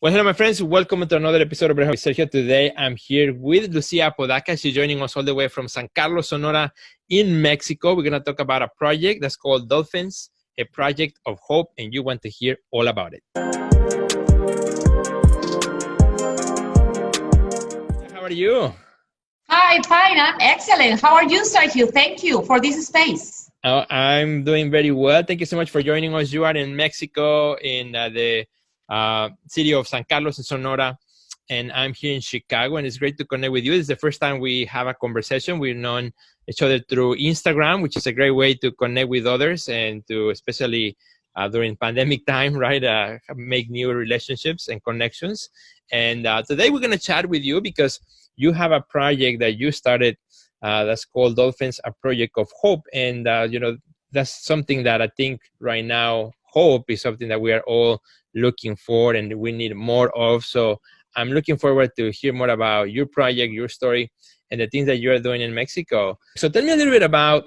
Well, hello, my friends. Welcome to another episode of Brejo Sergio. Today, I'm here with Lucia Apodaca. She's joining us all the way from San Carlos, Sonora in Mexico. We're going to talk about a project that's called Dolphins, a project of hope, and you want to hear all about it. How are you? Hi, fine. I'm excellent. How are you, Sergio? Thank you for this space. I'm doing very well. Thank you so much for joining us. You are in Mexico, in the city of San Carlos in Sonora, and I'm here in Chicago, and it's great to connect with you. It's the first time we have a conversation. We've known each other through Instagram, which is a great way to connect with others and to, especially during pandemic time, right, make new relationships and connections. And today we're going to chat with you because you have a project that you started that's called Dolphins, a project of hope. And, that's something that I think right now, hope is something that we are all looking for and we need more of. So I'm looking forward to hear more about your project, your story, and the things that you are doing in Mexico. So tell me a little bit about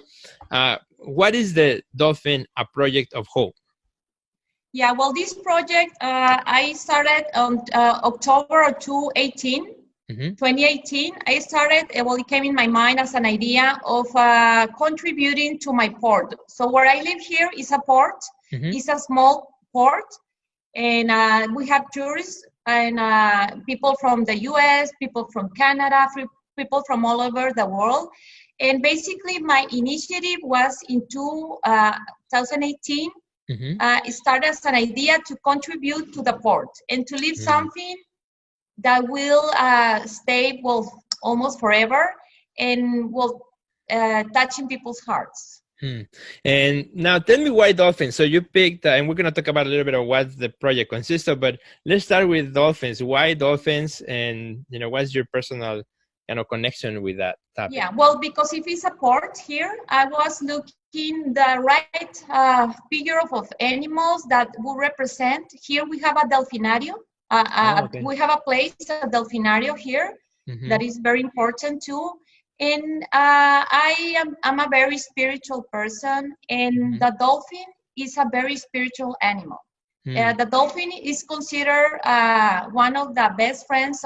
what is the Dolphin, a project of hope? Yeah, well, this project, I started on October 2018. I started, it came in my mind as an idea of contributing to my port. So where I live here is a port. It's a small port. And we have tourists and people from the US, people from Canada, people from all over the world. And basically my initiative was in 2018. It started as an idea to contribute to the port and to leave something that will stay, well, almost forever and will touching people's hearts. And now tell me why Dolphins. So you picked, and we're going to talk about a little bit of what the project consists of, but let's start with Dolphins. Why Dolphins? And, what's your personal connection with that topic? Yeah, well, because if it's a port here, I was looking the right figure of animals that will represent. Here we have a delphinario. Okay. We have a place, a delphinario here, that is very important too. And I'm a very spiritual person, and the dolphin is a very spiritual animal. The dolphin is considered one of the best friends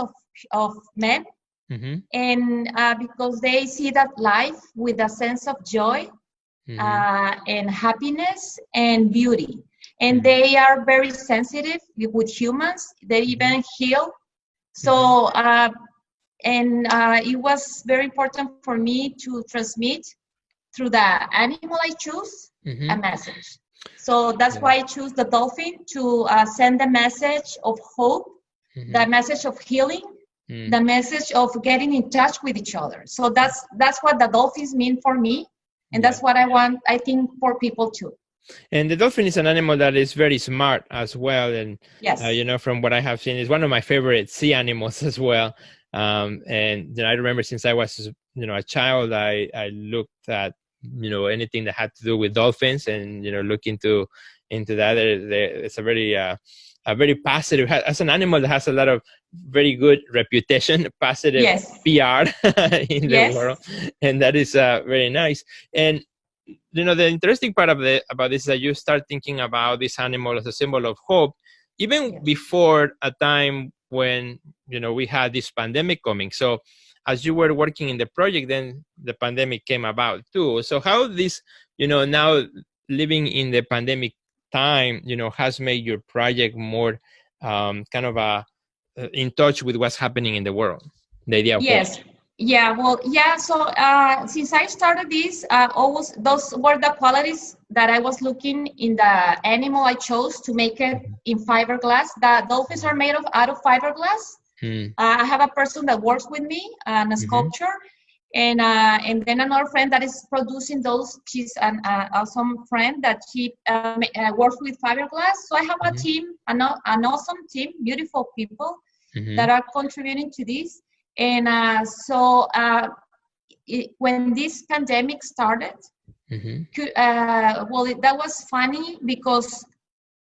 of men, and because they see that life with a sense of joy and happiness and beauty. And they are very sensitive with humans. They even heal. So, it was very important for me to transmit through the animal I choose a message. So that's why I choose the dolphin to send the message of hope, the message of healing, the message of getting in touch with each other. So that's what the dolphins mean for me. And that's what I want, I think, for people too. And the dolphin is an animal that is very smart as well. And, yes. From what I have seen, is one of my favorite sea animals as well. And I remember since I was, a child, I looked at, anything that had to do with dolphins and, look into that. It's a very positive, as an animal that has a lot of very good reputation, positive PR in the world. And that is very nice. And, the interesting part about this is that you start thinking about this animal as a symbol of hope, even before a time when, we had this pandemic coming. So as you were working in the project, then the pandemic came about too. So how this, now living in the pandemic time, has made your project more kind of in touch with what's happening in the world, the idea of hope. Yeah, well, yeah. So since I started this, always those were the qualities that I was looking in the animal I chose to make it in fiberglass. The dolphins are made out of fiberglass. I have a person that works with me, a sculptor, and then another friend that is producing those. She's an awesome friend that she works with fiberglass. So I have a team, an awesome team, beautiful people that are contributing to this. And when this pandemic started, that was funny because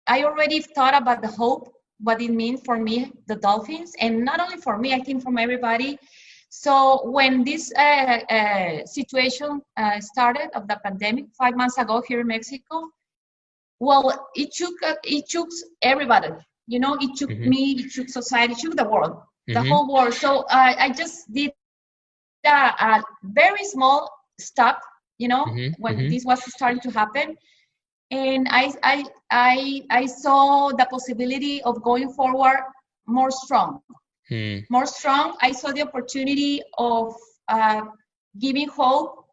I already thought about the hope, what it means for me, the dolphins, and not only for me, I think from everybody. So when this situation started of the pandemic 5 months ago here in Mexico, well, it took everybody You know, it took me, it took society, it took the world, the whole world. So I just did a very small step, you know, when this was starting to happen. And I saw the possibility of going forward more strong. More strong. I saw the opportunity of giving hope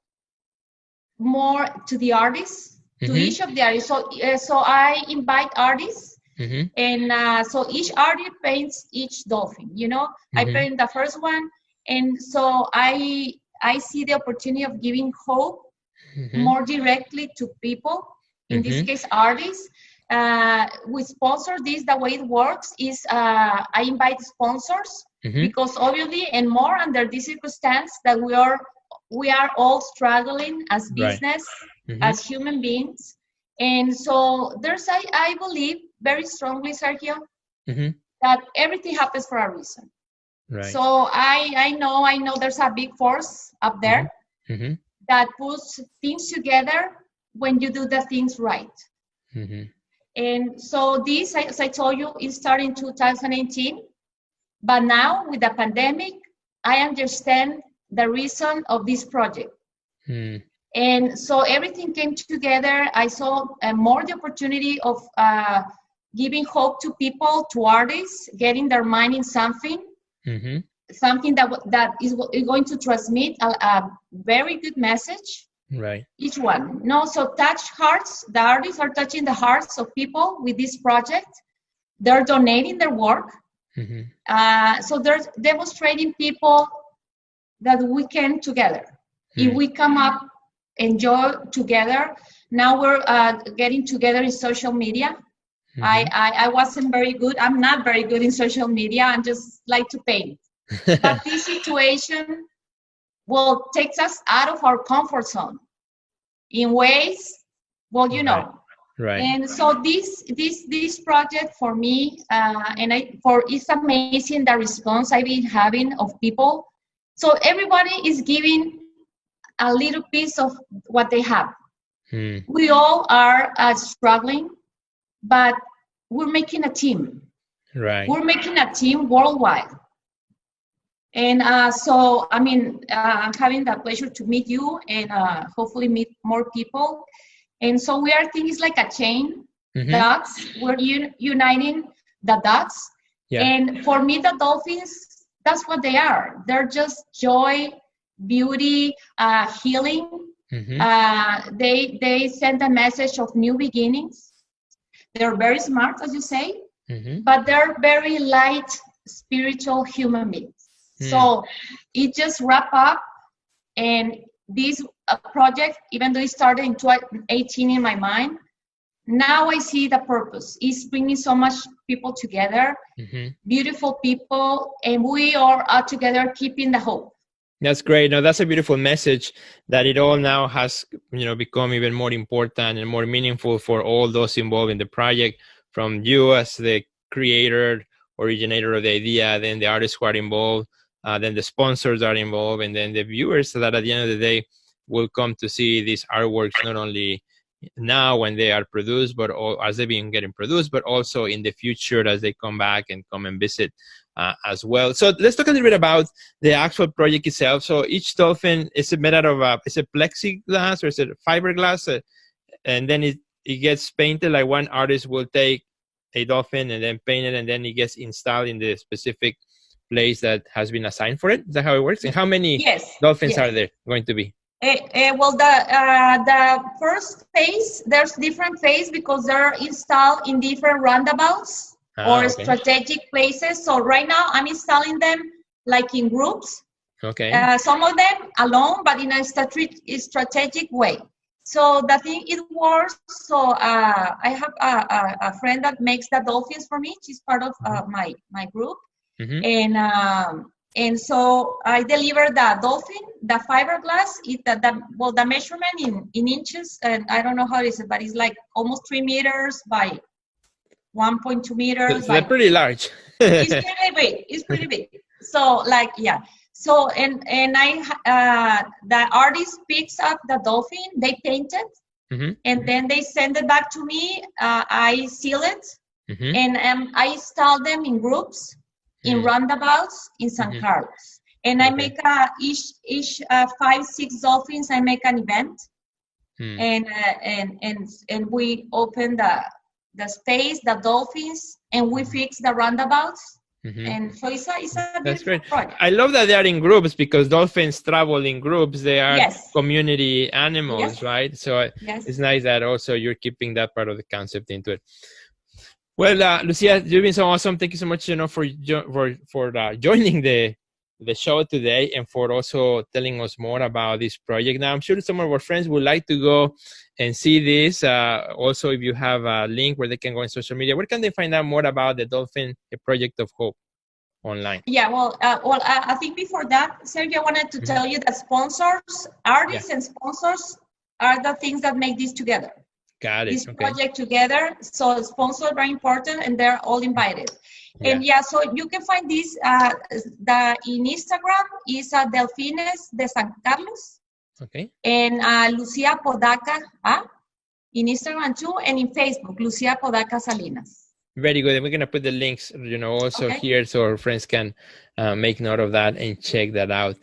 more to the artists, to each of the artists. So I invite artists, and so each artist paints each dolphin. You know, I paint the first one, and so I see the opportunity of giving hope more directly to people. In this case, artists. We sponsor this. The way it works is I invite sponsors because obviously, and more under this circumstance that we are all struggling as business, as human beings. And so there's, I believe very strongly, Sergio, that everything happens for a reason. Right. So I know there's a big force up there that puts things together when you do the things right. And so this, as I told you, it started in 2018. But now with the pandemic, I understand the reason of this project. And so everything came together. I saw more the opportunity of giving hope to people, to artists, getting their mind in something, something that is going to transmit a very good message. Right. Each one. No, so touch hearts. The artists are touching the hearts of people with this project. They're donating their work. So they're demonstrating people that we can together. If we come up, enjoy together. Now we're getting together in social media. I wasn't very good. I'm not very good in social media. I just like to paint. But this situation takes us out of our comfort zone in ways, you know. Right. And so this project for me, it's amazing the response I've been having of people. So everybody is giving a little piece of what they have. We all are struggling, but we're making a team. Right. We're making a team worldwide. And so, I mean, I'm having the pleasure to meet you and hopefully meet more people. And so we are things like a chain, dots. We're uniting the dots. Yeah. And for me, the dolphins, that's what they are. They're just joy, beauty, healing. They send a message of new beginnings. They're very smart, as you say, but they're very light, spiritual human beings. So it just wrapped up, and this project, even though it started in 2018 in my mind, now I see the purpose. It's bringing so much people together, beautiful people, and we are together keeping the hope. That's great. No, that's a beautiful message that it all now has, become even more important and more meaningful for all those involved in the project, from you as the creator, originator of the idea, then the artists who are involved, then the sponsors are involved, and then the viewers that at the end of the day will come to see these artworks not only now when they are produced, but as they've been getting produced, but also in the future as they come back and come and visit as well. So let's talk a little bit about the actual project itself. So each dolphin is made out of is it plexiglass or is it fiberglass? And then it gets painted. Like one artist will take a dolphin and then paint it, and then it gets installed in the specific place that has been assigned for it. Is that how it works? And how many dolphins are there going to be? Well, the first phase, there's different phase because they're installed in different roundabouts or strategic places. So right now I'm installing them like in groups. Okay. Some of them alone, but in a strategic way. So the thing it works. So I have a friend that makes the dolphins for me. She's part of my group. And so I deliver the dolphin, the fiberglass, the measurement in inches, and I don't know how it is, but it's like almost 3 meters by 1.2 meters. So they're pretty large. It's pretty big. So So and the artist picks up the dolphin, they paint it, and then they send it back to me. I seal it And I install them in groups, in roundabouts, in San Carlos. And I make each 5-6 dolphins, I make an event. And we open the space, the dolphins, and we fix the roundabouts. And so it's a That's great. project. I love that they are in groups, because dolphins travel in groups. They are community animals, right? So it's nice that also you're keeping that part of the concept into it. Well, Lucia, you've been so awesome. Thank you so much, for joining the show today, and for also telling us more about this project. Now, I'm sure some of our friends would like to go and see this. Also, if you have a link where they can go on social media, where can they find out more about the Dolphin Project of Hope online? Yeah, I think before that, Sergio, I wanted to tell you that sponsors, artists and sponsors are the things that make this together. Got it. This project together. So sponsors are very important, and they're all invited. And so you can find this in Instagram is Delfines de San Carlos. Okay. And Lucia Apodaca in Instagram too, and in Facebook, Lucia Apodaca Salinas. Very good. And we're going to put the links, also here, so our friends can make note of that and check that out.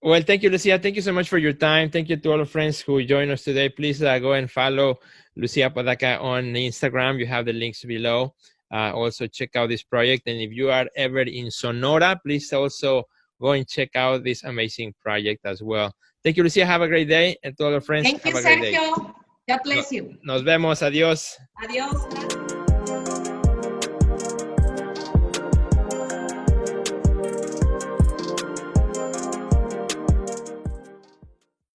Well, thank you, Lucia. Thank you so much for your time. Thank you to all our friends who joined us today. Please go and follow Lucia Apodaca on Instagram. You have the links below. Also, check out this project. And if you are ever in Sonora, please also go and check out this amazing project as well. Thank you, Lucia. Have a great day. And to all our friends, Thank you, Sergio. God bless you. Nos vemos. Adiós. Adiós.